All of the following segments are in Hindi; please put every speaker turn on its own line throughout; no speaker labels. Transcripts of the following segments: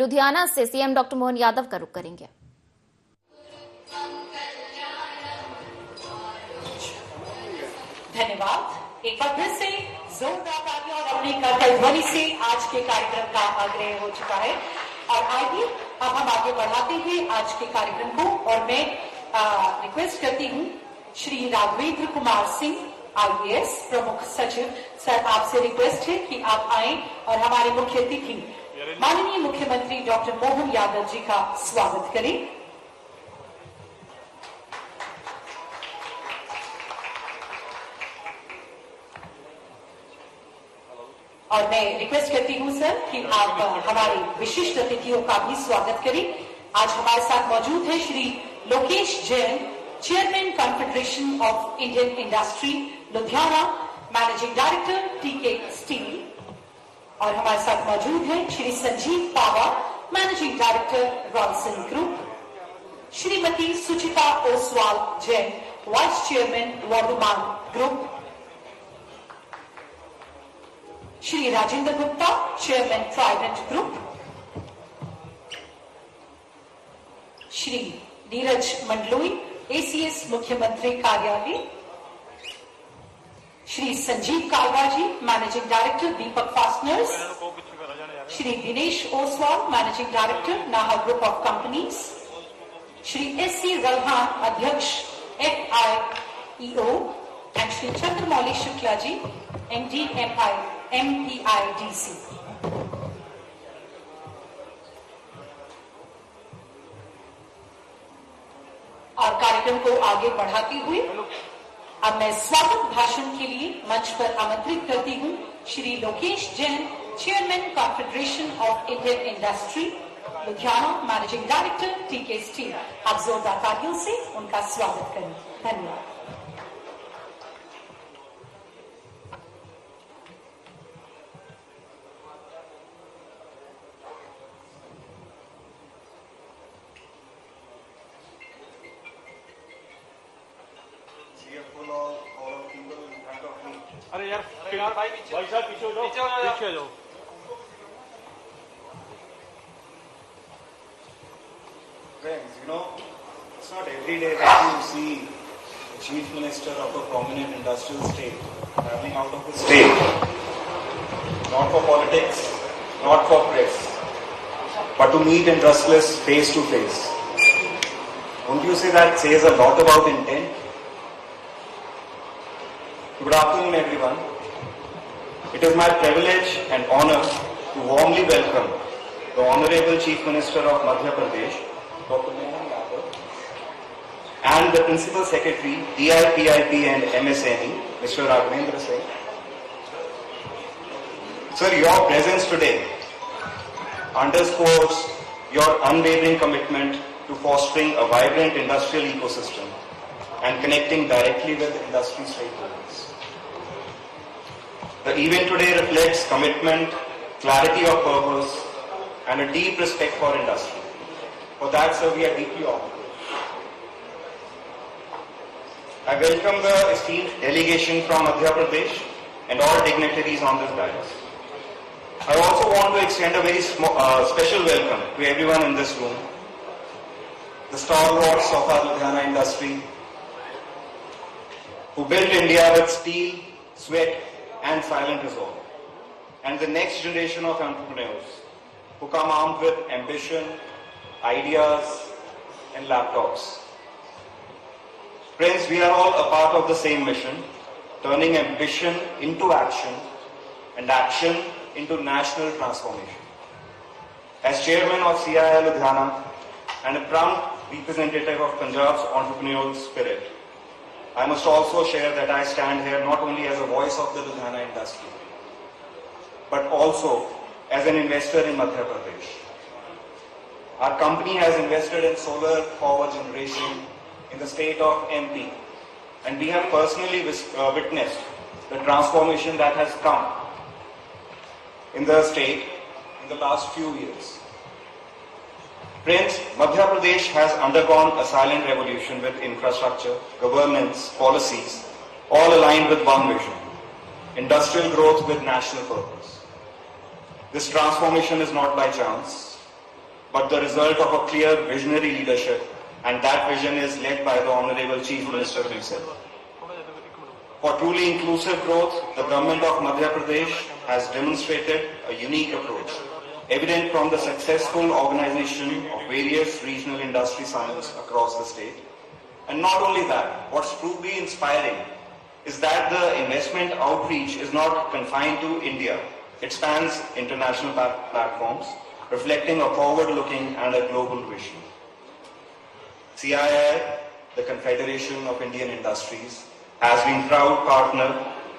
लुधियाना से सीएम डॉक्टर मोहन यादव का रुख करेंगे।
धन्यवाद। एक बार फिर से जोरदार तालियां और अपनी करतल ध्वनि से आज के कार्यक्रम का आग्रह हो चुका है। और आइए अब हम आगे बढ़ाते हैं आज के कार्यक्रम को, और मैं रिक्वेस्ट करती हूँ श्री राघवेंद्र कुमार सिंह IAS प्रमुख सचिव सर, आपसे रिक्वेस्ट है कि आप आए और हमारे मुख्य अतिथि माननीय मुख्यमंत्री डॉक्टर मोहन यादव जी का स्वागत करें। और मैं रिक्वेस्ट करती हूं सर कि आप हमारे विशिष्ट अतिथियों का भी स्वागत करें। आज हमारे साथ मौजूद है Shri Lokesh Jain, chairman confederation of Indian industry Ludhiana, managing director TK steel. और हमारे साथ मौजूद है Shri Sanjeev Pawa, managing director Royson group, Shrimati Suchita Oswal Jain, vice chairman Vardhman group, Shri Rajendra Gupta, chairman Trident group, Shri Neeraj Mandloi, ACS मुख्यमंत्री कार्यालय, Shri Sanjeev Kalwa ji, managing director Deepak fasteners, Shri Dinesh Oswal, managing director Nahar group of companies, Shri SC Ralhan, अध्यक्ष FIEO, and Shri Chandramouli Shukla ji, MD MPIDC। और कार्यक्रम को आगे बढ़ाते हुए अब मैं स्वागत भाषण के लिए मंच पर आमंत्रित करती हूं Shri Lokesh Jain, chairman confederation of Indian industry Ludhiana, managing director TK steel. आप जोरदार तालियों से उनका स्वागत करें। धन्यवाद।
अरे यार भाई साहब पीछे हो जाओ।
Friends, it's not every day that you see the chief minister of a prominent industrial state traveling out of the state, not for politics, not for press, but to meet industrialists face to face. Won't you say that says a lot about intent? Good afternoon, everyone. It is my privilege and honor to warmly welcome the Honorable Chief Minister of Madhya Pradesh, Dr. Mohan Yadav, and the Principal Secretary, DIPIP and MSME, Mr. Raghavendra Singh. Sir, your presence today underscores your unwavering commitment to fostering a vibrant industrial ecosystem and connecting directly with industry stakeholders. The event today reflects commitment, clarity of purpose, and a deep respect for industry. For that, sir, we are deeply honored. I welcome the esteemed delegation from Madhya Pradesh and all dignitaries on this dais. I also want to extend a very special welcome to everyone in this room, the stalwarts of our Ludhiana industry, who built India with steel, sweat, and silent resolve, and the next generation of entrepreneurs who come armed with ambition, ideas, and laptops. Friends, we are all a part of the same mission, turning ambition into action and action into national transformation. As chairman of CII Ludhiana and a proud representative of Punjab's entrepreneurial spirit, I must also share that I stand here not only as a voice of the Ludhiana industry, but also as an investor in Madhya Pradesh. Our company has invested in solar power generation in the state of MP, and we have personally witnessed the transformation that has come in the state in the last few years. Friends, Madhya Pradesh has undergone a silent revolution with infrastructure, governance, policies, all aligned with one vision: industrial growth with national purpose. This transformation is not by chance. but the result of a clear visionary leadership, and that vision is led by the Honorable Chief Minister himself. For truly inclusive growth, the government of Madhya Pradesh has demonstrated a unique approach, evident from the successful organization of various regional industry summits across the state. And not only that, what's truly inspiring is that the investment outreach is not confined to India. It spans international platforms, reflecting a forward-looking and a global vision. CII, the Confederation of Indian Industries, has been proud partner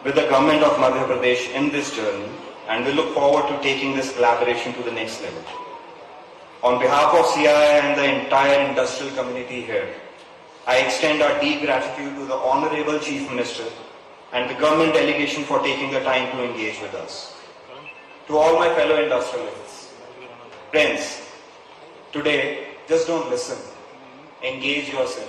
with the government of Madhya Pradesh in this journey, and we look forward to taking this collaboration to the next level. On behalf of CII and the entire industrial community here, I extend our deep gratitude to the Honorable Chief Minister and the government delegation for taking the time to engage with us. To all my fellow industrialists, friends, today, just don't listen. Engage yourself,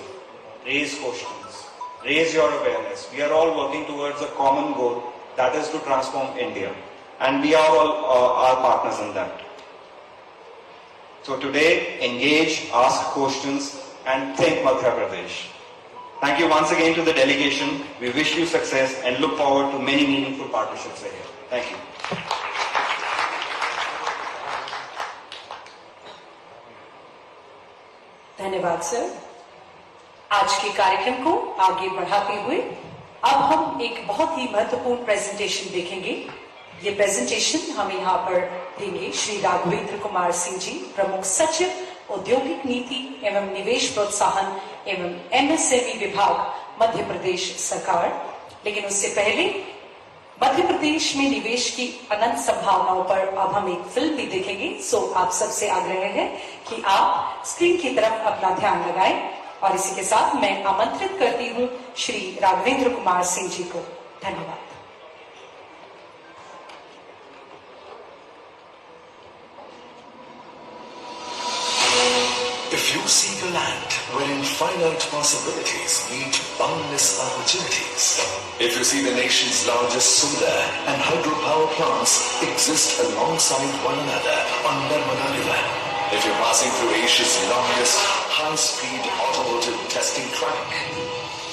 raise questions, raise your awareness. We are all working towards a common goal, that is to transform India. And we are all our partners in that. So today, engage, ask questions, and think Madhya Pradesh. Thank you once again to the delegation. We wish you success and look forward to many meaningful partnerships ahead. Thank you.
धन्यवाद सर। आज के कार्यक्रम को आगे बढ़ाते हुए अब हम एक बहुत ही महत्वपूर्ण प्रेजेंटेशन देखेंगे। ये प्रेजेंटेशन हम यहाँ पर देंगे श्री राघवेंद्र कुमार सिंह जी, प्रमुख सचिव औद्योगिक नीति एवं निवेश प्रोत्साहन एवं MSME विभाग मध्य प्रदेश सरकार। लेकिन उससे पहले मध्य प्रदेश में निवेश की अनंत संभावनाओं पर अब हम एक फिल्म भी देखेंगे। सो आप सबसे आग्रह है कि आप स्क्रीन की तरफ अपना ध्यान लगाएं और इसी के साथ मैं आमंत्रित करती हूं श्री राघवेंद्र कुमार सिंह जी को। धन्यवाद।
If you seek a land wherein finite possibilities meet boundless opportunities, if you see the nation's largest solar and hydropower plants exist alongside one another on Narmada River, if you're passing through Asia's longest high-speed automotive testing track,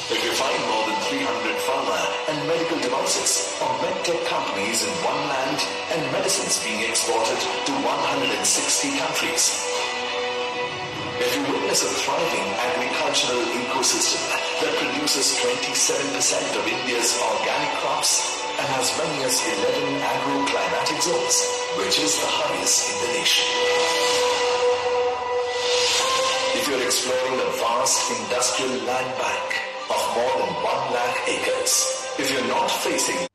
if you find more than 300 pharma and medical devices or medtech companies in one land and medicines being exported to 160 countries, if you witness a thriving agricultural ecosystem that produces 27% of India's organic crops and has many as 11 agroclimatic zones, which is the highest in the nation. If you're exploring the vast industrial land bank of more than 1 lakh acres, if you're not facing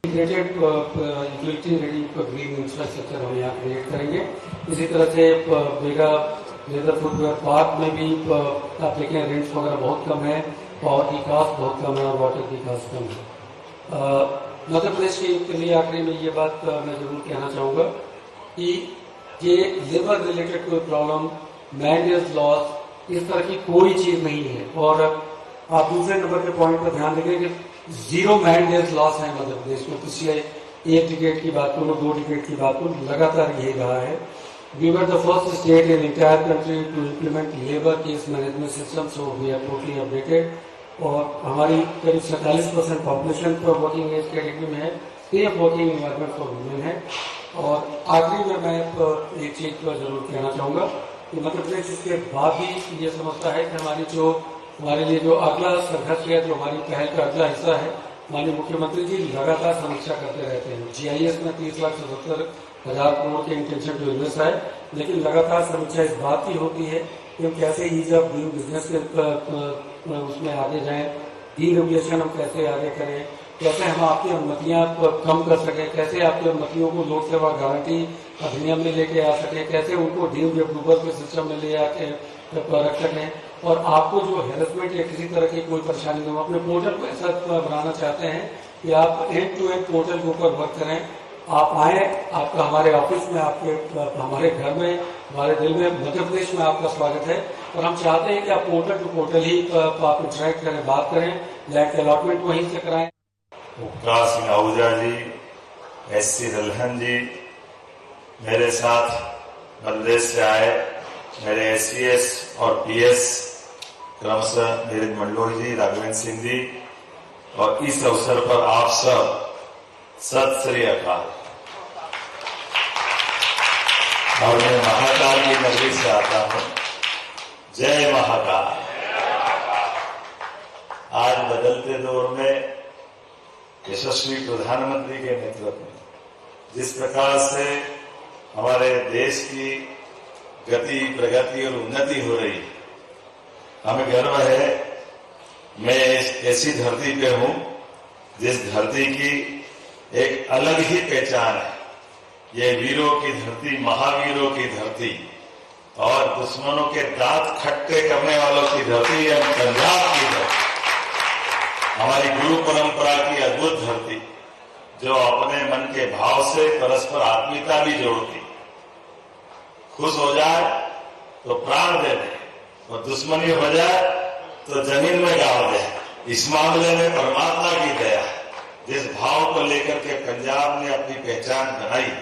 integrated utility ready green infrastructure हम यहाँ क्रिएट करेंगे। इसी तरह से वेगा फुटवेयर पार्क में भी आप देखें रेंट्स वगैरह बहुत कम है, पावर की कास्ट बहुत कम है और वाटर की कास्ट कम है। मध्य प्रदेश के लिए आखिरी में ये बात मैं जरूर कहना चाहूँगा कि ये लेबर रिलेटेड कोई प्रॉब्लम, मैंडेज लॉस, इस तरह की कोई चीज़ नहीं है। और आप दूसरे नंबर के पॉइंट पर ध्यान देंगे कि 0 मैंडेज लॉस है मध्य प्रदेश में। पिछले 1 डिकेड की बात करूँ, 2 डिकेड की बात करूँ, लगातार यही रहा है। We were the first state in entire country to implement labor case management system, so we are totally updated. और हमारी करीब 47% पॉपुलेशन पर वर्किंग एज कैटेगरी में है, safe working environment for women है। और आखिरी में मैं एक चीज पर जरूर कहना चाहूँगा कि मध्य प्रदेश इसके बाद भी ये समझता है कि हमारे लिए जो अगला संघर्ष है, जो हमारी पहल का अगला हिस्सा है, माननीय मुख्यमंत्री जी लगातार समीक्षा करते रहते हैं। GIS में 30,77,000 करोड़ के इंटेंशन टू इन्वेस्ट है, लेकिन लगातार समीक्षा इस बात की होती है कि हम कैसे ईज ऑफ डूइंग बिजनेस के उसमें आगे जाएं, डीरेगुलेशन हम कैसे आगे करें, कैसे हम आपकी अनुमतियां कम कर सकें, कैसे आपकी अनुमतियों को लोक सेवा गारंटी अधिनियम में लेके आ सकें, कैसे उनको डीम्ड अप्रूवल के सिस्टम में ले आके रख सकें। और आपको जो हेरसमेंट या किसी तरह की कोई परेशानी हो, अपने पोर्टल को ऐसा बनाना चाहते हैं कि आप एंड टू एंड पोर्टल के ऊपर वर्क करें। आप आए, आपका हमारे ऑफिस में, आपके हमारे घर में, हमारे दिल में, मध्य प्रदेश में आपका स्वागत है। और हम चाहते हैं कि आप पोर्टल टू पोर्टल ही आप इंटरेक्ट करें, बात करें, लैंड अलॉटमेंट वहीं से कराएं।
मुक्ता सिंह आहूजा जी, एससी दलहन जी, मेरे साथ मध्य से आए मेरे एससीएस और पीएस क्रमशः नीरज मंडलोई जी, राघवेंद्र सिंह जी, और इस अवसर पर आप सब सत श्री अकाल। और मैं महाकाल की नगरी से आता हूं। जय महाकाल। आज बदलते दौर में यशस्वी प्रधानमंत्री के नेतृत्व में जिस प्रकार से हमारे देश की गति, प्रगति और उन्नति हो रही, हमें गर्व है। मैं ऐसी धरती पे हूं जिस धरती की एक अलग ही पहचान है। ये वीरों की धरती, महावीरों की धरती और दुश्मनों के दांत खट्टे करने वालों की धरती है पंजाब की धरती। हमारी गुरु परंपरा की अद्भुत धरती, जो अपने मन के भाव से परस्पर आत्मीयता भी जोड़ती। खुश हो जाए तो प्राण दे दे, और दुश्मनी हो जाए तो जमीन में गाड़ दे। इस मामले में परमात्मा की दया है। जिस भाव को लेकर के पंजाब ने अपनी पहचान बनाई,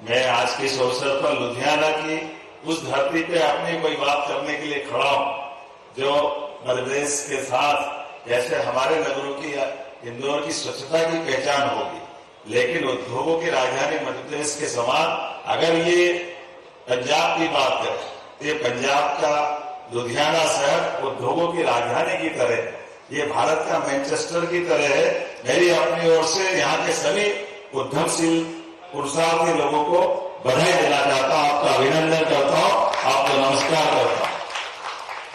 मैं आज के इस अवसर पर लुधियाना की उस धरती पे अपनी कोई बात करने के लिए खड़ा हूं, जो मध्य प्रदेश के साथ जैसे हमारे नगरों की इंदौर की स्वच्छता की पहचान होगी, लेकिन उद्योगों की राजधानी मध्य प्रदेश के समान अगर ये पंजाब की बात करें, तो ये पंजाब का लुधियाना शहर उद्योगों की राजधानी की तरह, ये भारत का मैनचेस्टर की तरह है। मेरी अपनी ओर से यहाँ के सभी उद्यमशील पुरुषार्थी लोगों को बधाई देना चाहता हूँ, आपका अभिनंदन करता हूँ, आपको नमस्कार करता हूँ।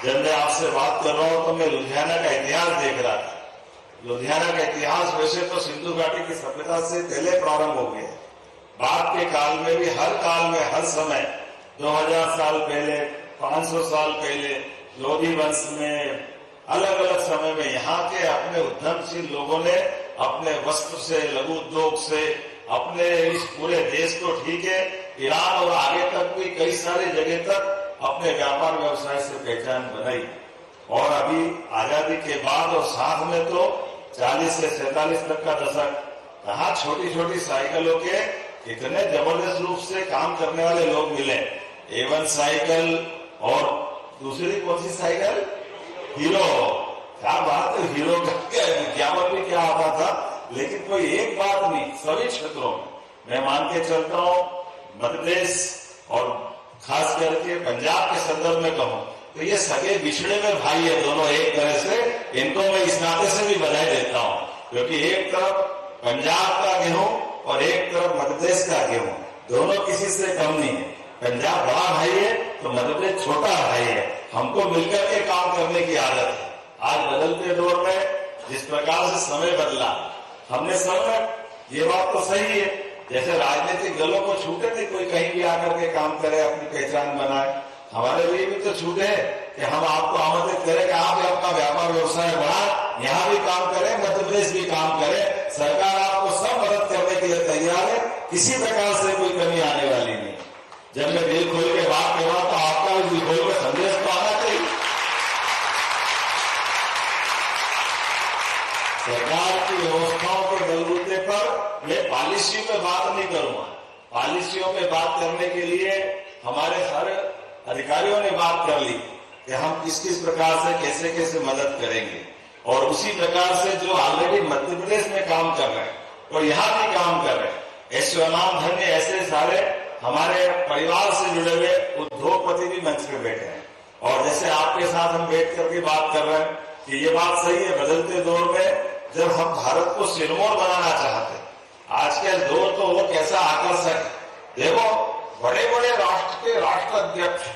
जब मैं आपसे बात कर रहा हूँ तो मैं लुधियाना का इतिहास देख रहा था। लुधियाना का इतिहास वैसे तो सिंधु घाटी की सभ्यता से पहले प्रारंभ हो गया। बाद के काल में भी, हर काल में, हर समय 2000 साल पहले, 500 साल पहले, लोधी वंश में, अलग अलग समय में यहाँ के अपने उद्यमशील लोगों ने अपने वस्त्र से, लघु उद्योग से, अपने इस पूरे देश को, ठीक है, ईरान और आगे तक भी कई सारी जगह तक अपने व्यापार व्यवसाय से पहचान बनाई। और अभी आजादी के बाद और साथ में तो 40 से 47 तक का दशक, कहाँ छोटी छोटी साइकिलों के इतने जबरदस्त रूप से काम करने वाले लोग मिले। A1 साइकिल और दूसरी कौन सी साइकिल, हीरो। क्या बात है, हीरो का विज्ञापन भी क्या आता था, लेकिन कोई एक बात नहीं, सभी क्षेत्रों में मैं मान के चलता हूँ। मध्य प्रदेश और खास करके पंजाब के संदर्भ में कहूँ तो ये सगे बिछड़े में भाई है दोनों एक तरह से। इनको मैं इस नाते से भी बधाई देता हूँ, क्योंकि एक तरफ पंजाब का गेहूं और एक तरफ मध्य प्रदेश का गेहूं, दोनों किसी से कम नहीं है। पंजाब बड़ा भाई है तो मध्य प्रदेश छोटा भाई है। हमको मिलकर के काम करने की आदत है। आज बदलते दौर में जिस प्रकार से समय बदला, हमने सब, ये बात तो सही है, जैसे राजनीतिक दलों को छूटे थे कोई कहीं भी आकर के काम करे, अपनी पहचान बनाए, हमारे लिए भी तो छूट है कि हम आपको आमंत्रित करें कि आप अपना व्यापार व्यवसाय बढ़ाएं, यहाँ भी काम करें, मध्य प्रदेश भी काम करें। सरकार आपको सब मदद करने के लिए तैयार है, किसी प्रकार से कोई कमी आने वाली नहीं। जब मैं दिल खोल के बात कर रहा हूं तो आपका भी दिल खोल के संदेश तो आना चाहिए। सरकार की व्यवस्थाओं के बलबूते पर मैं पॉलिसियों पे बात नहीं करूंगा। पॉलिसियों पे बात करने के लिए हमारे सारे अधिकारियों ने बात कर ली कि हम किस किस प्रकार से कैसे कैसे मदद करेंगे, और उसी प्रकार से जो ऑलरेडी मध्य प्रदेश में काम कर रहे हैं और यहाँ भी काम कर रहे हैं, ऐसे अनाम धन्य ऐसे सारे हमारे परिवार से जुड़े हुए उद्योगपति भी मंच पे बैठे हैं। और जैसे आपके साथ हम बैठ करके बात कर रहे हैं कि ये बात सही है, बदलते दौर में जब हम भारत को सिरमौर बनाना चाहते हैं, आज के दौर तो वो कैसा आकर्षक है। देखो, बड़े बड़े राष्ट्र के राष्ट्राध्यक्ष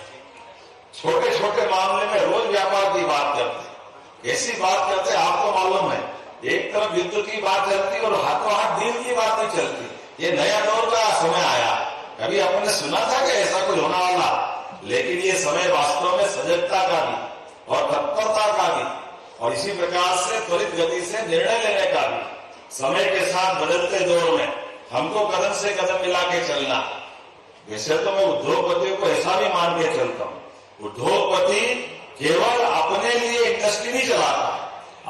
छोटे छोटे मामले में रोज व्यापार की बात करते, ऐसी बात करते, आपको मालूम है एक तरफ युद्ध की बात चलती और हाथों हाथ डील की बात नहीं चलती। ये नया दौर का समय आया, कभी आपने सुना था कि ऐसा कुछ होने वाला, लेकिन ये समय वास्तव में सजगता का भी और तत्परता का भी और इसी प्रकार से त्वरित गति से निर्णय लेने का भी, समय के साथ बदलते दौर में हमको कदम से कदम मिला के चलना। वैसे तो मैं उद्योगपतियों को ऐसा भी मान के चलता हूँ, उद्योगपति केवल अपने लिए इंडस्ट्री नहीं चलाता,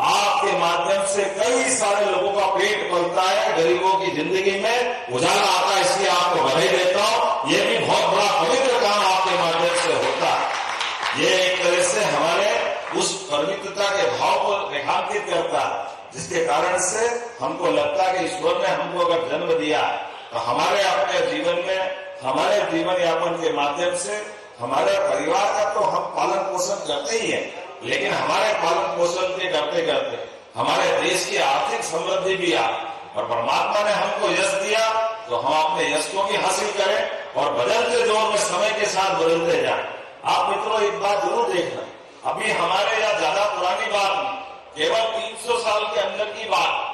आपके माध्यम से कई सारे लोगों का पेट पलता है, गरीबों की जिंदगी में उजाला आता है, इसलिए आपको बधाई देता हूं। ये भी बहुत बड़ा पवित्र काम आपके माध्यम से होता है। ये एक तरह से हमारे उस पवित्रता के भाव को रेखांकित करता है, जिसके कारण से हमको लगता है कि ईश्वर ने हमको अगर जन्म दिया तो हमारे अपने जीवन में, हमारे जीवन यापन के माध्यम से हमारे परिवार का तो हम पालन पोषण करते ही है, लेकिन हमारे पालन पोषण के करते करते हमारे देश की आर्थिक समृद्धि भी आ, और परमात्मा ने हमको यश दिया तो हम अपने यश को भी हासिल करें और बदलते दौर में समय के साथ बदलते जाएं। आप मित्रों एक बात जरूर देखना, अभी हमारे यहाँ ज्यादा पुरानी बात नहीं, केवल 300 साल के अंदर की बात,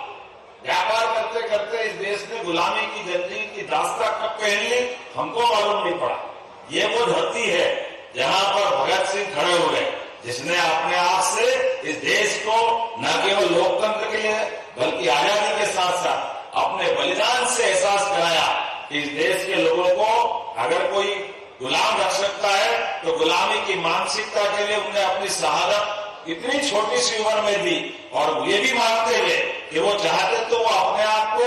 व्यापार करते करते इस देश ने गुलामी की जंजीर की दास्ता कब पहन ली हमको मालूम नहीं पड़ा। ये वो धरती है जहाँ पर भगत सिंह खड़े हुए, जिसने अपने आप से इस देश को न केवल लोकतंत्र के लिए बल्कि आजादी के साथ साथ अपने बलिदान से एहसास कराया कि इस देश के लोगों को अगर कोई गुलाम रख सकता है तो गुलामी की मानसिकता के लिए उन्हें अपनी शहादत इतनी छोटी सी उम्र में दी, और ये भी मानते हुए कि वो चाहते तो वो अपने आप को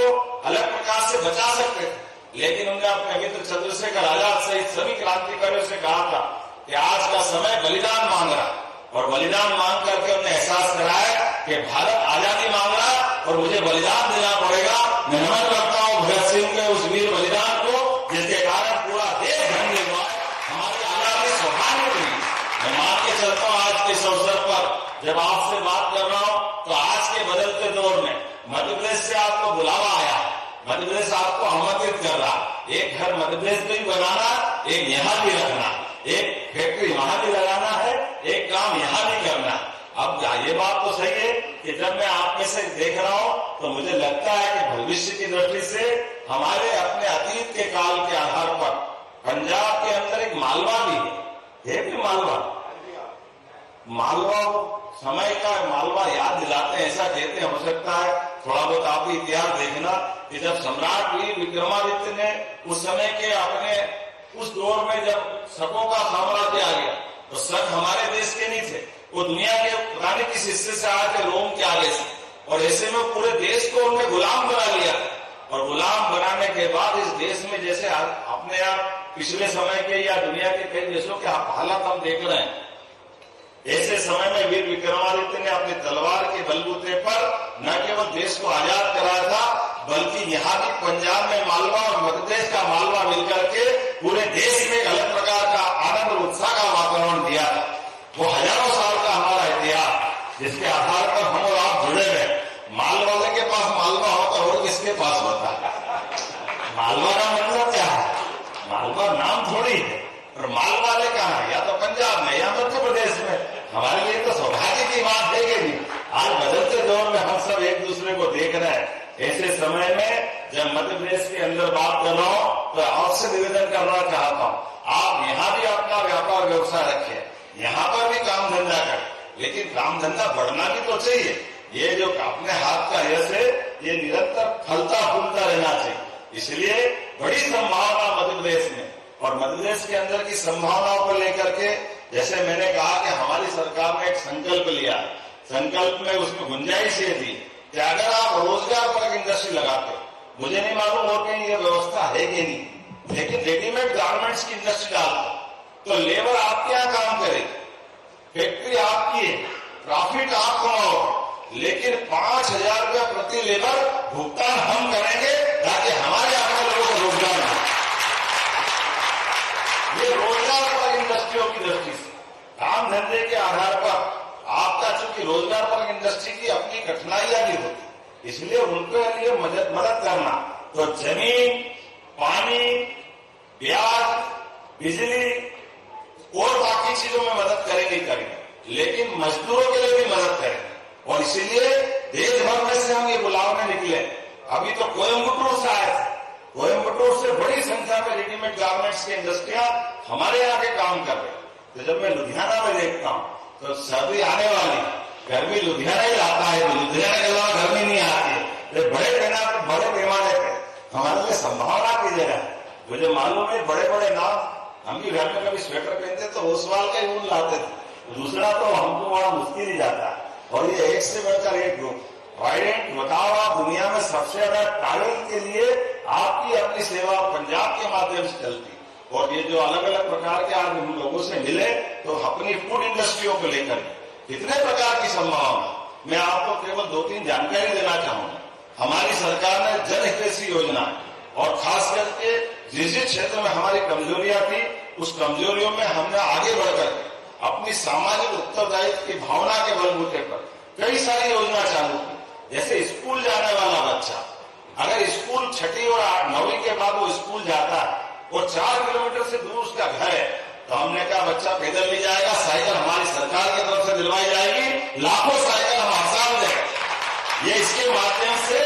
अलग प्रकार से बचा सकते थे, लेकिन उन्होंने अपने मित्र चंद्रशेखर आजाद सहित सभी क्रांतिकारियों से कहा था कि आज का समय बलिदान मांग रहा, और बलिदान मांग करके उन्हें एहसास कराया कि भारत आजादी मांग रहा और मुझे बलिदान देना पड़ेगा। मैं नमन करता हूँ भगत सिंह के उस वीर बलिदान को, जिसके कारण पूरा देश धन्य हुआ, हमारी आजादी सौभाग्य हुई। मैं मान के चलता हूँ आज के इस अवसर पर जब आपसे बात कर रहा हूँ तो आज के बदलते दौर में मध्य प्रदेश से आपको बुलावा आया, मध्य प्रदेश आपको आमंत्रित कर रहा, एक घर मध्य प्रदेश में भी बनाना, एक यहाँ भी रखना, एक फैक्ट्री वहां भी लगाना है, एक काम यहाँ भी करना। अब ये बात तो सही है कि जब मैं आप में से देख रहा हूँ तो मुझे लगता है कि भविष्य की दृष्टि से हमारे अपने अतीत के काल के आधार पर पंजाब के अंदर एक मालवा भी है, ये भी मालवा समय का मालवा याद दिलाते हैं, ऐसा कहते हैं। हो सकता है थोड़ा बहुत आप भी इतिहास देखना कि जब सम्राट वीर विक्रमादित्य ने उस समय के अपने उस दौर में जब शकों का साम्राज्य आ गया तो शक हमारे देश के नहीं थे, वो दुनिया के पता नहीं किस हिस्से से आए थे, रोम के आगे से, और ऐसे में पूरे देश को उन्होंने गुलाम बना लिया। और गुलाम बनाने के बाद इस देश में जैसे अपने आप पिछले समय के या दुनिया के कई देशों के हालात हम देख रहे हैं, ऐसे समय में वीर विक्रमादित्य ने अपनी तलवार के बलबूते पर न केवल देश को आजाद कराया था, बल्कि यहाँ भी पंजाब में मालवा और मध्य प्रदेश का मालवा मिलकर के पूरे देश में एक अलग प्रकार का आनंद और उत्साह का वातावरण दिया था। वो हजारों साल का हमारा इतिहास, जिसके आधार पर हम और आप जुड़े हुए। माल वाले के पास मालवा होता और किसके पास होता? मालवा का मतलब क्या है? मालवा नाम थोड़ी है, और माल वाले कहाँ है? या तो पंजाब में या मध्य प्रदेश में। हमारे लिए तो सौभाग्य की बात है कि नहीं, आज बदलते दौर में हम सब एक दूसरे को देख रहे हैं। ऐसे समय में जब मध्य प्रदेश के अंदर बात कर रहा हूँ तो आपसे निवेदन करना चाहता हूँ, आप यहाँ भी अपना व्यापार व्यवसाय रखें, यहाँ पर भी काम धंधा करें, लेकिन काम धंधा बढ़ना भी तो चाहिए। ये जो अपने हाथ का यश है ये निरंतर फलता फूलता रहना चाहिए। इसलिए बड़ी संभावना मध्य प्रदेश में, और मध्य प्रदेश के अंदर की संभावनाओं को लेकर के जैसे मैंने कहा कि हमारी सरकार ने एक संकल्प लिया, संकल्प में उसमें गुंजाइश ये थी कि अगर आप रोजगार पर इंडस्ट्री लगाते, मुझे नहीं मालूम और कहीं ये व्यवस्था है कि नहीं, लेकिन रेडीमेड गारमेंट्स की इंडस्ट्री डालते तो लेबर आपके यहाँ काम करेगी, फैक्ट्री आपकी है, प्रॉफिट आप कमाओ, लेकिन 5,000 रुपया प्रति लेबर भुगतान हम करेंगे ताकि हमारे अपने लोगों को रोजगार मिले। ये रोजगार पर इंडस्ट्रियों की दृष्टि से काम धंधे के आधार पर आपका चूंकि रोजगार पर इंडस्ट्री की अपनी कठिनाइयां भी होती, इसलिए उनके लिए मदद करना, तो जमीन, पानी, ब्याज, बिजली और बाकी चीजों में मदद करेंगे, लेकिन मजदूरों के लिए भी मदद करेंगे। और इसीलिए देश भर में से हम ये बुलावने निकले। अभी तो कोयम्बटूर से आए थे, कोयम्बटूर से बड़ी संख्या में रेडीमेड गारमेंट्स की इंडस्ट्रियां हमारे यहाँ के काम कर रहे। तो जब मैं लुधियाना में देखता हूँ तो सर्दी आने वाली, गर्मी लुधियाना ही आता है, तो लुधियाना के अलावा गर्मी नहीं आती है। बड़े पैमाने पे हमारे लिए संभावना की जगह है। मुझे मालूम है बड़े बड़े नाम, हम भी घर में कभी स्वेटर पहनते तो ओसवाल का ही ऊन लाते थे, दूसरा तो हमको बड़ा मुश्किल ही जाता है। और ये एक से बढ़कर एक ग्रुप। ट्राइडेंट बताओ, आप दुनिया में सबसे ज्यादा ट्रैवल के लिए आपकी अपनी सेवा पंजाब के माध्यम से चलती, और ये जो अलग अलग प्रकार के आप हम लोगों से मिले तो अपनी फूड इंडस्ट्रियों को लेकर कितने प्रकार की संभावना, मैं आपको केवल 2-3 जानकारी देना चाहूंगा। हमारी सरकार ने जनहितैषी योजना और खास करके जिस जिस क्षेत्र में हमारी कमजोरियां थी उस कमजोरियों में हमने आगे बढ़कर अपनी सामाजिक उत्तरदायित्व की भावना के बलबूते पर कई सारी योजना चालू की। जैसे स्कूल जाने वाला बच्चा अगर स्कूल 6वीं और 9वीं के बाद वो स्कूल जाता है और 4 किलोमीटर से दूर उसका घर है, तो हमने कहा बच्चा पैदल नहीं जाएगा, साइकिल हमारी सरकार की तरफ से दिलवाई जाएगी, लाखों साइकिल हम आसान देंगे। ये इसके माध्यम से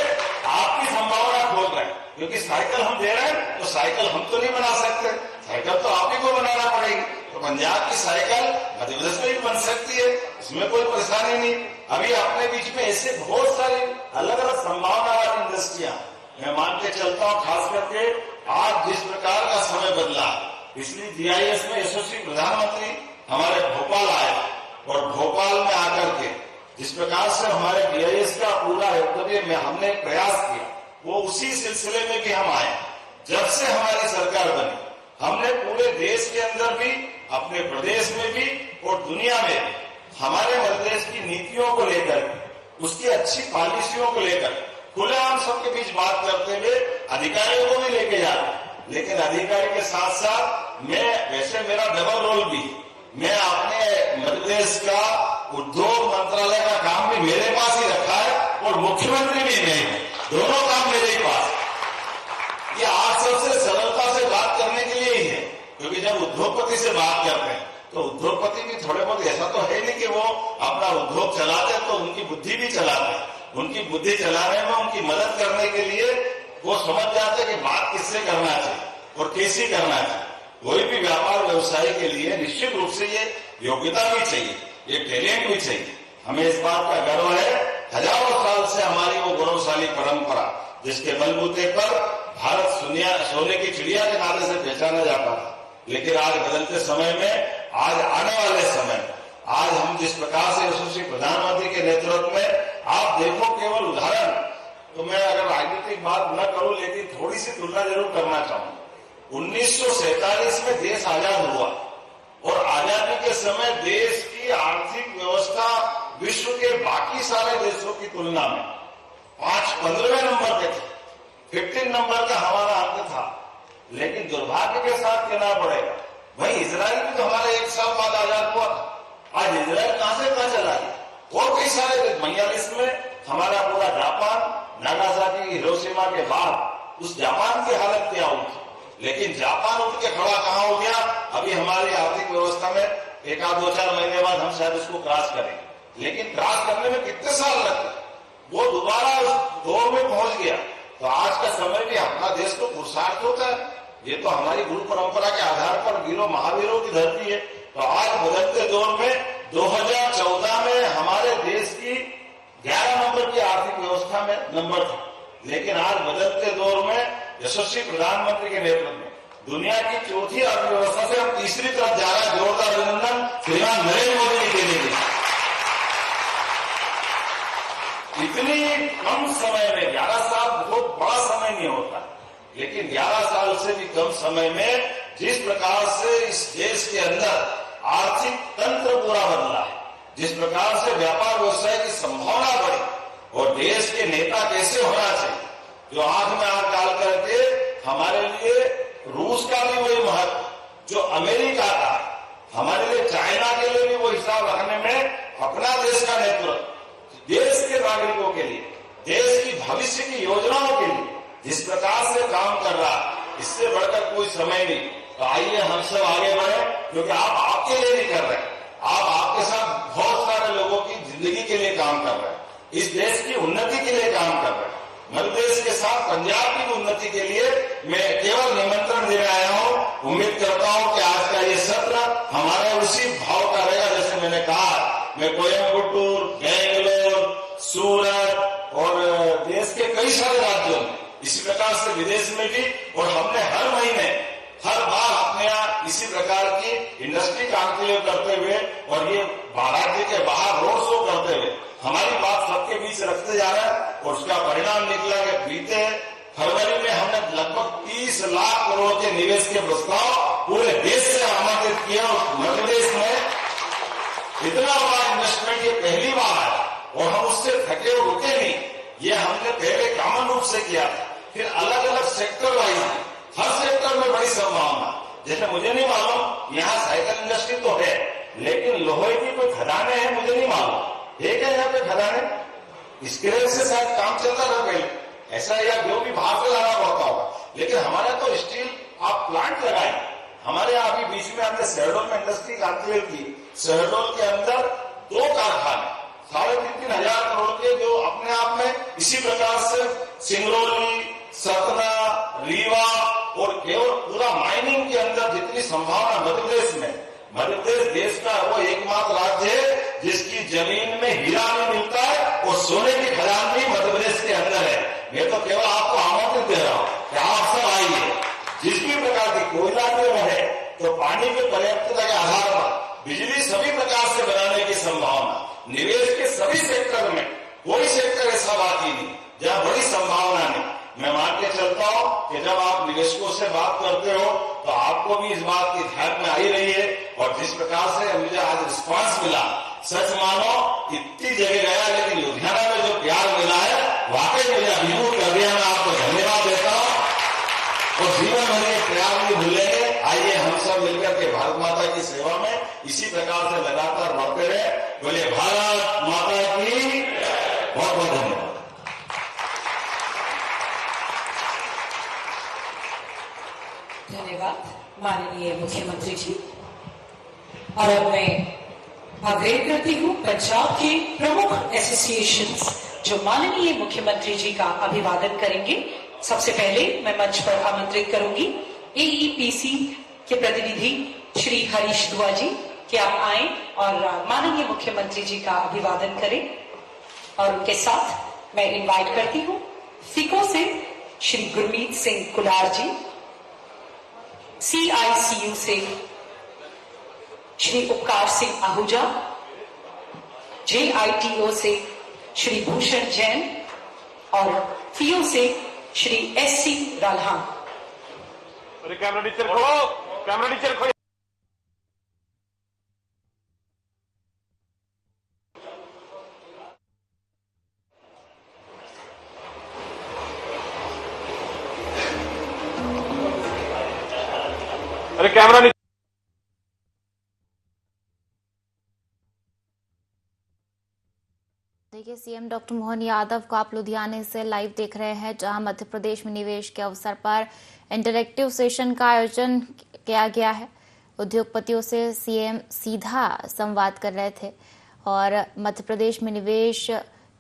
आपकी संभावना खोल रहे हैं, क्योंकि साइकिल हम दे रहे हैं तो साइकिल हम तो नहीं बना सकते, साइकिल तो आप ही को बनाना पड़ेगी। तो पंजाब की साइकिल मध्य प्रदेश में भी बन सकती है, इसमें कोई परेशानी नहीं। अभी अपने बीच में ऐसे बहुत सारी अलग अलग संभावना वाली इंडस्ट्रियां मैं मान के चलता हूँ। खास करके आज जिस प्रकार का समय बदला, इसलिए जीआईएस में यशस्वी प्रधानमंत्री हमारे भोपाल आए और भोपाल में आकर के जिस प्रकार से हमारे जीआईएस का पूरा वक्तव्य में हमने प्रयास किया, वो उसी सिलसिले में भी हम आए। जब से हमारी सरकार बनी हमने पूरे देश के अंदर भी, अपने प्रदेश में भी और दुनिया में भी हमारे मध्य प्रदेश की नीतियों को लेकर, उसकी अच्छी पॉलिसियों को लेकर खुलेआम सबके बीच बात करते हुए अधिकारियों को भी लेके जाते। लेकिन अधिकारी के साथ साथ मैं, वैसे मेरा डबल रोल भी, मैं अपने मध्य प्रदेश का उद्योग मंत्रालय का काम भी मेरे पास ही रखा है और मुख्यमंत्री भी नहीं है, दोनों काम मेरे ही पास। ये आप सबसे सरलता से बात करने के लिए ही है, क्योंकि जब उद्योगपति से बात करते हैं तो उद्योगपति भी थोड़े बहुत, ऐसा तो है नहीं कि वो अपना उद्योग चलाते, तो उनकी बुद्धि भी चलाते हैं। उनकी बुद्धि चलाने में उनकी मदद करने के लिए वो समझ जाते कि बात किससे करना चाहिए और कैसे करना चाहिए। कोई भी व्यापार व्यवसाय के लिए निश्चित रूप से ये योग्यता भी चाहिए, ये टैलेंट भी चाहिए। हमें इस बात का गर्व है, हजारों साल से हमारी वो गौरवशाली परंपरा जिसके बलबूते पर भारत सोने की चिड़िया के नाते से पहचाना जाता था। लेकिन आज बदलते समय में, आज आने वाले समय में, आज हम जिस प्रकार से यशस्वी प्रधानमंत्री के नेतृत्व में, आप देखो केवल उदाहरण, तो मैं अगर राजनीतिक बात न करूं लेकिन थोड़ी सी तुलना जरूर करना चाहूंगा। 1947 में देश आजाद हुआ और आजादी के समय देश की आर्थिक व्यवस्था विश्व के बाकी सारे देशों की तुलना में 15वें नंबर पे थे, 15 नंबर का हमारा अंक था। लेकिन दुर्भाग्य के साथ कहना पड़ेगा, भाई इजराइल भी तो हमारे 1 साल बाद आजाद हुआ था, आज इजराइल कहां से कहां चला गया। और कई सारे 42 में हमारा पूरा जापान, नागासाकी, हिरोशिमा के बाद उस जापान की हालत क्या हुई थी, लेकिन जापान उठ के खड़ा कहां हो गया। अभी हमारी आर्थिक व्यवस्था में 1-2-4 महीने बाद हम शायद उसको क्रॉस करेंगे, लेकिन क्रॉस करने में कितने साल लगते, वो दोबारा उस दौर में पहुंच गया। तो आज का समय भी अपना देश तो पुरुषार्थ होता है, ये तो हमारी गुरु परंपरा के आधार पर वीरों महावीरों की धरती है। तो आज बदलते दौर में 2014 में हमारे देश की 11 नंबर की आर्थिक व्यवस्था में नंबर था, लेकिन आज बदलते दौर में यशस्वी प्रधानमंत्री के नेतृत्व में दुनिया की चौथी अर्थव्यवस्था से हम तीसरी तरफ जा रहे हैं। जोरदार अभिनंदन श्रीमान नरेंद्र मोदी जी के लिए। इतनी कम समय में 11 साल बहुत बड़ा समय नहीं होता, लेकिन 11 साल से भी कम समय में जिस प्रकार से इस देश के अंदर आर्थिक तंत्र पूरा बदला है, जिस प्रकार से व्यापार व्यवसाय की संभावना बढ़ी और देश के नेता कैसे होना चाहिए, जो आंख में आंख डाल करके हमारे लिए रूस का भी वही महत्व, जो अमेरिका का, हमारे लिए चाइना के लिए भी वो हिसाब रखने में अपना देश का नेतृत्व, देश के नागरिकों के लिए, देश की भविष्य की योजनाओं के लिए जिस प्रकार से काम कर रहा, इससे बढ़कर कोई समय नहीं। तो आइए हम सब आगे बढ़े, क्योंकि आप आपके लिए नहीं कर रहे, आप आपके साथ बहुत सारे लोगों की जिंदगी के लिए काम कर रहे हैं, इस देश की उन्नति के लिए काम कर रहे हैं। मध्य प्रदेश के साथ पंजाब की उन्नति के लिए मैं केवल निमंत्रण देने आया हूं। उम्मीद करता हूं कि आज का ये सत्र हमारे उसी भाव का रहेगा। जैसे मैंने कहा, मैं कोयम्बटूर, बेंगलोर, सूरत और देश के कई सारे राज्यों में, इसी प्रकार से विदेश में भी, और हमने हर महीने हर बार अपने यहाँ इसी प्रकार की इंडस्ट्री काउंसिल करते हुए और ये राज्य के बाहर रोड शो करते हुए हमारी बात सबके बीच रखते जा रहा है और उसका परिणाम निकला कि बीते फरवरी में हमने लगभग 30 लाख करोड़ के निवेश के प्रस्ताव पूरे देश से आमंत्रित किया। मध्य प्रदेश में इतना बड़ा इन्वेस्टमेंट ये पहली बार आया और हम उससे थके और रुके नहीं। ये हमने पहले कॉमन रूप से किया, फिर अलग अलग सेक्टर वाइज, हर सेक्टर में बड़ी संभावना। जैसे मुझे नहीं मालूम यहाँ साइकिल इंडस्ट्री तो है, लेकिन लोहे की कोई खदानें हैं मुझे नहीं मालूम। एक है यहाँ पे खदानें, इसके वजह से शायद काम चलता था पहले, ऐसा या जो भी बाहर से लाना पड़ता होगा। लेकिन हमारे तो स्टील आप प्लांट लगाए। हमारे यहाँ अभी बीच में हमने शहडोल में इंडस्ट्री एक्टिवेट की। शहडोल के अंदर 2 कारखाने 3,500 करोड़ के, जो अपने आप में इसी प्रकार से सिंगरौली, सतना, रीवा और केवल पूरा माइनिंग के अंदर जितनी संभावना मध्य प्रदेश में, मध्य प्रदेश देश का वो एकमात्र राज्य है जिसकी जमीन में हीरा नहीं मिलता है और सोने की खदान भी मध्य प्रदेश के अंदर है। मैं तो केवल आपको आमंत्रित दे रहा हूं कि आप सब आइए। जिस भी प्रकार की कोयला जो है तो पानी के पर्याप्तता के आधार पर बिजली सभी प्रकार से बनाने की संभावना, निवेश के सभी सेक्टर में कोई सेक्टर ऐसा बाकी नहीं जहां बड़ी संभावना नहीं। मैं मान के चलता हूं कि जब आप निवेशकों से बात करते हो तो आपको भी इस बात की ध्यान में आई रही है। और जिस प्रकार से मुझे आज रिस्पांस मिला, सच मानो इतनी जगह गया लेकिन लुधियाना में जो प्यार मिला है वाकई मुझे अभिभूत कर दिया। मैं आपको धन्यवाद देता हूं और जीवन भर के प्यार नहीं भूलेंगे। आइए हम सब मिलकर के भारत माता की सेवा में इसी प्रकार से लगातार बढ़ते रहे। बोले भारत माता की। बहुत बहुत धन्यवाद।
धन्यवाद माननीय मुख्यमंत्री जी। और अब मैं आग्रह करती हूँ पंजाब के प्रमुख एसोसिएशंस जो माननीय मुख्यमंत्री जी का अभिवादन करेंगे। सबसे पहले मैं मंच पर आमंत्रित करूंगी AEPC के प्रतिनिधि श्री हरीश दुआ जी कि आप आए और माननीय मुख्यमंत्री जी का अभिवादन करें। और उनके साथ मैं इनवाइट करती हूँ फिको से श्री गुरमीत सिंह कुलार जी, CICU से श्री उपकार सिंह आहूजा, JITO से श्री भूषण जैन और FIO से श्री SC राल्हान।
अरे कैमरा टीचर खोलो, कैमरा टीचर खोलो। अरे कैमरा नहीं।
देखिए, सीएम डॉक्टर मोहन यादव को आप लुधियाने से लाइव देख रहे हैं, जहां मध्य प्रदेश में निवेश के अवसर पर इंटरैक्टिव सेशन का आयोजन किया गया है। उद्योगपतियों से सीएम सीधा संवाद कर रहे थे और मध्य प्रदेश में निवेश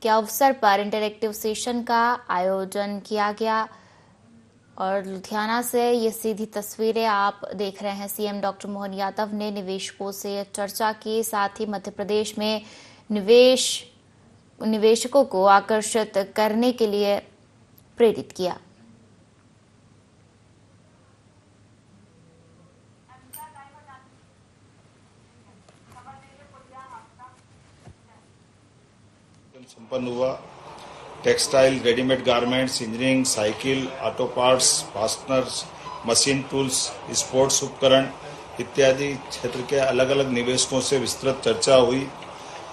के अवसर पर इंटरैक्टिव सेशन का आयोजन किया गया। और लुधियाना से ये सीधी तस्वीरें आप देख रहे हैं। सीएम डॉक्टर मोहन यादव ने निवेशकों से चर्चा की, साथ ही मध्य प्रदेश में निवेशकों को आकर्षित करने के लिए प्रेरित किया।
संपन्न हुआ। Textile, readymade garments, engineering, cycle, auto parts, fasteners, machine tools, sports उपकरण इत्यादि क्षेत्र के अलग अलग निवेशकों से विस्तृत चर्चा हुई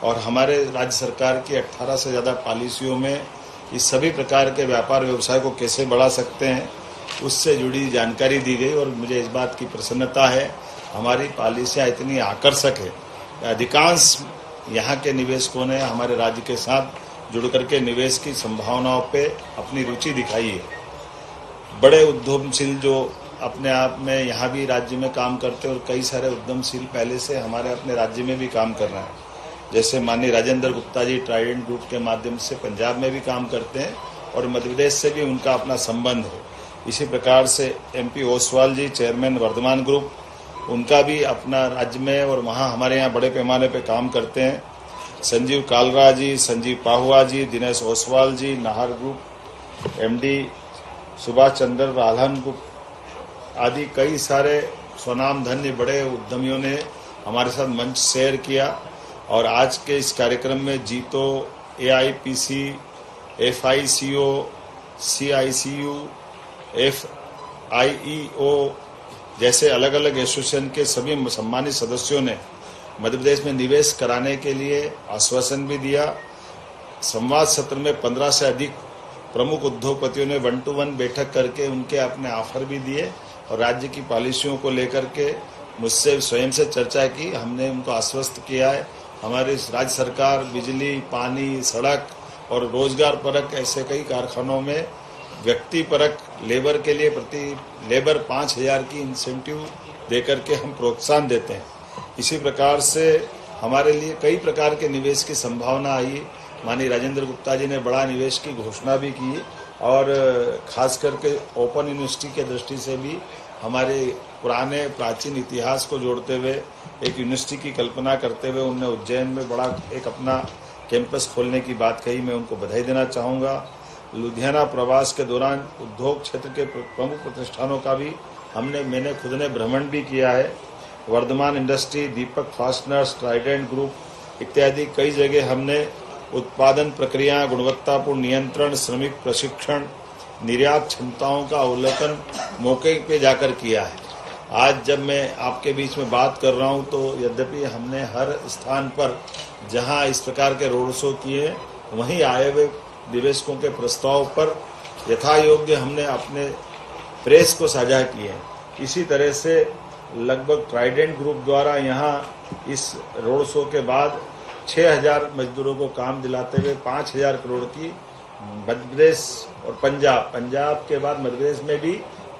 और हमारे राज्य सरकार की 18 से ज़्यादा पॉलिसियों में इस सभी प्रकार के व्यापार व्यवसाय को कैसे बढ़ा सकते हैं उससे जुड़ी जानकारी दी गई। और मुझे इस बात की प्रसन्नता है, हमारी पॉलिसियाँ इतनी आकर्षक है, अधिकांश यहाँ के निवेशकों ने हमारे राज्य के साथ जुड़ करके निवेश की संभावनाओं पे अपनी रुचि दिखाई है। बड़े उद्यमशील जो अपने आप में यहाँ भी राज्य में काम करते हैं और कई सारे उद्यमशील पहले से हमारे अपने राज्य में भी काम कर रहे हैं, जैसे माननीय राजेंद्र गुप्ता जी ट्राइडेंट ग्रुप के माध्यम से पंजाब में भी काम करते हैं और मध्य प्रदेश से भी उनका अपना संबंध है। इसी प्रकार से MP ओसवाल जी चेयरमैन वर्धमान ग्रुप, उनका भी अपना राज्य में और वहाँ हमारे यहाँ बड़े पैमाने पे काम करते हैं। संजीव कालरा जी, संजीव पाहुआ जी, दिनेश ओसवाल जी, Nahar group MD Subhash Chandra राल्हन group आदि कई सारे स्वनाम धन्य बड़े उद्यमियों ने हमारे साथ मंच शेयर किया। और आज के इस कार्यक्रम में जीतो AIPC, FICO, CICU, FIEO जैसे अलग अलग एसोसिएशन के सभी सम्मानित सदस्यों ने मध्य प्रदेश में निवेश कराने के लिए आश्वासन भी दिया। संवाद सत्र में 15 से अधिक प्रमुख उद्योगपतियों ने 1-to-1 बैठक करके उनके अपने ऑफर भी दिए और राज्य की पॉलिसियों को लेकर के मुझसे स्वयं से चर्चा की। हमने उनको आश्वस्त किया है हमारी राज्य सरकार बिजली, पानी, सड़क और रोजगार परक ऐसे कई कारखानों में व्यक्ति परक लेबर के लिए प्रति लेबर 5,000 की इंसेंटिव देकर के हम प्रोत्साहन देते हैं। इसी प्रकार से हमारे लिए कई प्रकार के निवेश की संभावना आई। माननीय राजेंद्र गुप्ता जी ने बड़ा निवेश की घोषणा भी की और खास करके ओपन यूनिवर्सिटी के दृष्टि से भी हमारे पुराने प्राचीन इतिहास को जोड़ते हुए एक यूनिवर्सिटी की कल्पना करते हुए उन्होंने उज्जैन में बड़ा एक अपना कैंपस खोलने की बात कही। मैं उनको बधाई देना चाहूँगा। लुधियाना प्रवास के दौरान उद्योग क्षेत्र के प्रमुख प्रतिष्ठानों का भी मैंने खुद ने भ्रमण भी किया है। वर्धमान इंडस्ट्री, दीपक फास्टनर्स, ट्राइडेंट ग्रुप इत्यादि कई जगह हमने उत्पादन प्रक्रिया, गुणवत्तापूर्ण नियंत्रण, श्रमिक प्रशिक्षण, निर्यात क्षमताओं का अवलोकन मौके पे जाकर किया है। आज जब मैं आपके बीच में बात कर रहा हूं तो यद्यपि हमने हर स्थान पर जहां इस प्रकार के रोड शो किए वहीं आए हुए निवेशकों के प्रस्ताव पर यथा योग्य हमने अपने प्रेस को साझा किए। इसी तरह से लगभग ट्राइडेंट ग्रुप द्वारा यहाँ इस रोड शो के बाद 6,000 मजदूरों को काम दिलाते हुए 5,000 करोड़ की मध्य प्रदेश और पंजाब के बाद मध्य प्रदेश में भी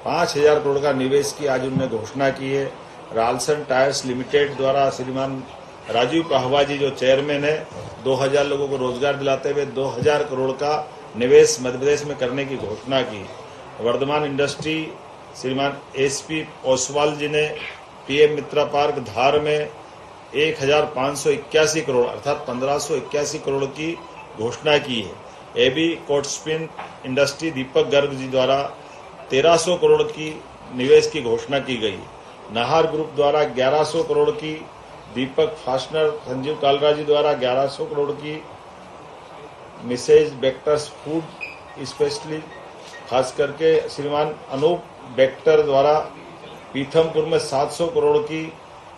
5,000 करोड़ का निवेश की आज उन्होंने घोषणा की है। रालसन टायर्स लिमिटेड द्वारा श्रीमान राजीव पाहवा जी जो चेयरमैन है 2,000 लोगों को रोजगार दिलाते हुए 2,000 करोड़ का निवेश मध्य प्रदेश में करने की घोषणा की। वर्धमान इंडस्ट्री श्रीमान SP ओसवाल जी ने PM मित्रा पार्क धार में 1,581 करोड़ अर्थात 1,581 करोड़ की घोषणा की है। AB कोटस्पिन इंडस्ट्री दीपक गर्ग जी द्वारा 1,300 करोड़ की निवेश की घोषणा की गई। नाहर ग्रुप द्वारा 1,100 करोड़ की, दीपक फास्टनर संजीव कालरा जी द्वारा 1,100 करोड़ की, मिसेज बेक्टर्स फूड स्पेशली खास करके श्रीमान अनूप बेक्टर द्वारा पीथमपुर में 700 करोड़ की,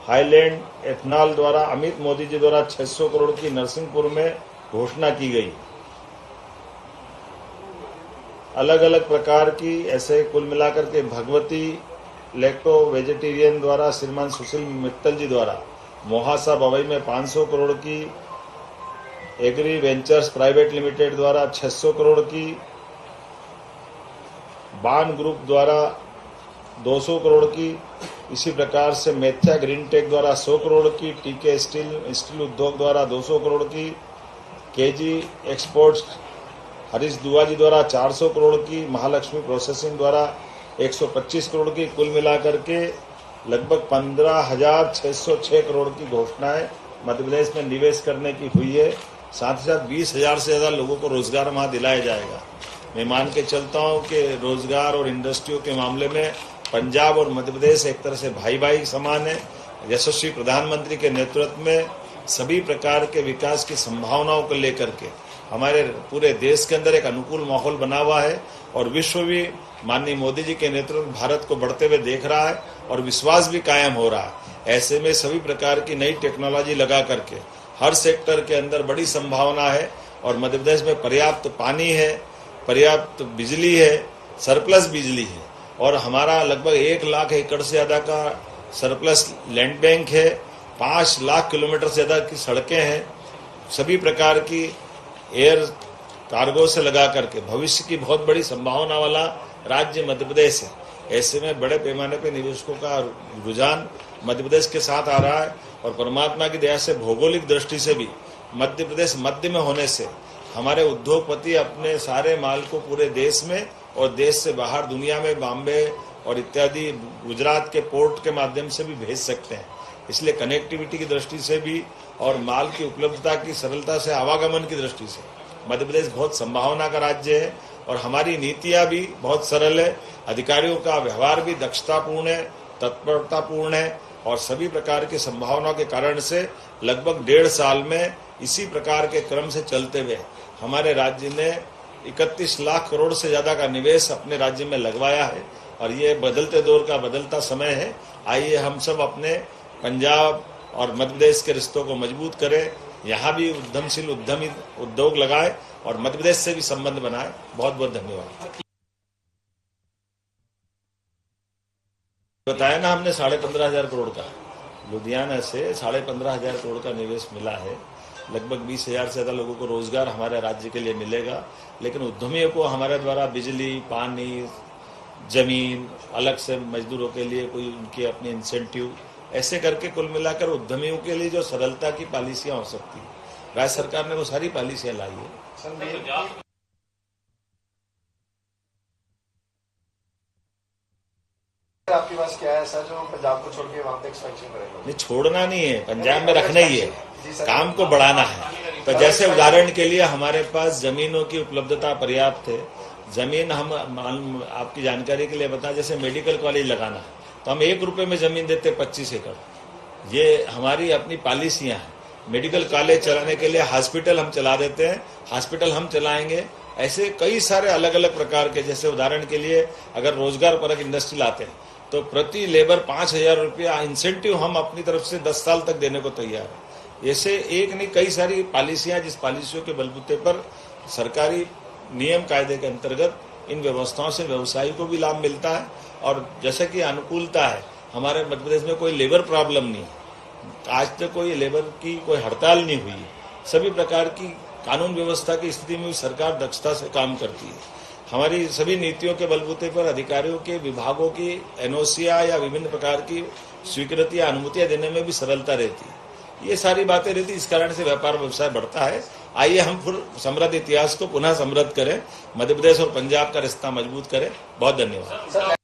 हाईलैंड एथनॉल द्वारा अमित मोदी जी द्वारा 600 करोड़ की नरसिंहपुर में घोषणा की गई। अलग अलग प्रकार की ऐसे कुल मिलाकर के भगवती लैक्टो वेजिटेरियन द्वारा श्रीमान सुशील मित्तल जी द्वारा मोहासा बवई में 500 करोड़ की, एग्री वेंचर्स प्राइवेट लिमिटेड द्वारा 600 करोड़ की, बान ग्रुप द्वारा 200 करोड़ की, इसी प्रकार से मेथ्या ग्रीन टेक द्वारा 100 करोड़ की, टीके स्टील उद्योग द्वारा 200 करोड़ की, केजी एक्सपोर्ट्स हरीश दुआ जी द्वारा 400 करोड़ की, महालक्ष्मी प्रोसेसिंग द्वारा 125 करोड़ की, कुल मिलाकर के लगभग 15,606 करोड़ की घोषणाएं मध्य प्रदेश में निवेश करने की हुई है। साथ ही साथ 20,000 से ज़्यादा लोगों को रोजगार वहाँ दिलाया जाएगा। मैं मान के चलता हूँ कि रोजगार और इंडस्ट्रियों के मामले में पंजाब और मध्य प्रदेश एक तरह से भाई भाई समान है। यशस्वी प्रधानमंत्री के नेतृत्व में सभी प्रकार के विकास की संभावनाओं को लेकर के हमारे पूरे देश के अंदर एक अनुकूल माहौल बना हुआ है और विश्व भी माननीय मोदी जी के नेतृत्व में भारत को बढ़ते हुए देख रहा है और विश्वास भी कायम हो रहा है। ऐसे में सभी प्रकार की नई टेक्नोलॉजी लगा करके हर सेक्टर के अंदर बड़ी संभावना है और मध्य प्रदेश में पर्याप्त पानी है, पर्याप्त बिजली है, सरप्लस बिजली है और हमारा लगभग 1 लाख एकड़ से ज़्यादा का सरप्लस लैंड बैंक है, 5 लाख किलोमीटर से ज़्यादा की सड़कें हैं, सभी प्रकार की एयर कार्गो से लगा करके भविष्य की बहुत बड़ी संभावना वाला राज्य मध्य प्रदेश है। ऐसे में बड़े पैमाने पर निवेशकों का रुझान मध्य प्रदेश के साथ आ रहा है और परमात्मा की दया से भौगोलिक दृष्टि से भी मध्य प्रदेश मध्य में होने से हमारे उद्योगपति अपने सारे माल को पूरे देश में और देश से बाहर दुनिया में बॉम्बे और इत्यादि गुजरात के पोर्ट के माध्यम से भी भेज सकते हैं। इसलिए कनेक्टिविटी की दृष्टि से भी और माल की उपलब्धता की सरलता से आवागमन की दृष्टि से मध्य प्रदेश बहुत संभावना का राज्य है और हमारी नीतियां भी बहुत सरल है। अधिकारियों का व्यवहार भी दक्षतापूर्ण है, तत्परतापूर्ण है और सभी प्रकार की संभावनाओं के कारण से लगभग 1.5 साल में इसी प्रकार के क्रम से चलते हुए हमारे राज्य ने 31 लाख करोड़ से ज्यादा का निवेश अपने राज्य में लगवाया है और ये बदलते दौर का बदलता समय है। आइए हम सब अपने पंजाब और मध्य प्रदेश के रिश्तों को मजबूत करें, यहाँ भी उद्यमशील उद्यमी उद्योग लगाए और मध्य प्रदेश से भी संबंध बनाए। बहुत बहुत धन्यवाद। बताया ना हमने 15,500 करोड़ का, लुधियाना से 15,500 करोड़ का निवेश मिला है। लगभग 20,000 से ज्यादा लोगों को रोजगार हमारे राज्य के लिए मिलेगा। लेकिन उद्यमियों को हमारे द्वारा बिजली, पानी, जमीन, अलग से मजदूरों के लिए कोई उनकी अपनी इंसेंटिव, ऐसे करके कुल मिलाकर उद्यमियों के लिए जो सरलता की पॉलिसियां हो सकती है, राज्य सरकार ने वो सारी पॉलिसियां लाई है।
आपके पास क्या है ऐसा जो पंजाब को छोड़ के वहां पे एक्सपेंशन करेगा?
नहीं, छोड़ना नहीं है, पंजाब में रखना ही है, काम को बढ़ाना है। तो जैसे उदाहरण के लिए हमारे पास जमीनों की उपलब्धता पर्याप्त है। जमीन हम आपकी जानकारी के लिए बता, जैसे मेडिकल कॉलेज लगाना है तो हम 1 रुपए में जमीन देते 25 एकड़। ये हमारी अपनी पॉलिसियां हैं। मेडिकल कॉलेज चलाने के लिए हॉस्पिटल हम चला देते हैं, हॉस्पिटल हम चलाएंगे। ऐसे कई सारे अलग अलग प्रकार के, जैसे उदाहरण के लिए अगर रोजगार परक इंडस्ट्री लाते हैं तो प्रति लेबर 5,000 रुपया इंसेंटिव हम अपनी तरफ से 10 साल तक देने को तैयार है। ऐसे एक नहीं, कई सारी पॉलिसियां, जिस पॉलिसियों के बलबूते पर सरकारी नियम कायदे के अंतर्गत इन व्यवस्थाओं से व्यवसायी को भी लाभ मिलता है। और जैसे कि अनुकूलता है, हमारे मध्य प्रदेश में कोई लेबर प्रॉब्लम नहीं है, आज तक कोई लेबर की कोई हड़ताल नहीं हुई। सभी प्रकार की कानून व्यवस्था की स्थिति में भी सरकार दक्षता से काम करती है। हमारी सभी नीतियों के बलबूते पर अधिकारियों के, विभागों की एनओसीआई या विभिन्न प्रकार की स्वीकृति या अनुमतियां देने में भी सरलता रहती है। ये सारी बातें रहती, इस कारण से व्यापार व्यवसाय बढ़ता है। आइए हम फिर समृद्ध इतिहास को पुनः समृद्ध करें, मध्य प्रदेश और पंजाब का रिश्ता मजबूत करें। बहुत धन्यवाद।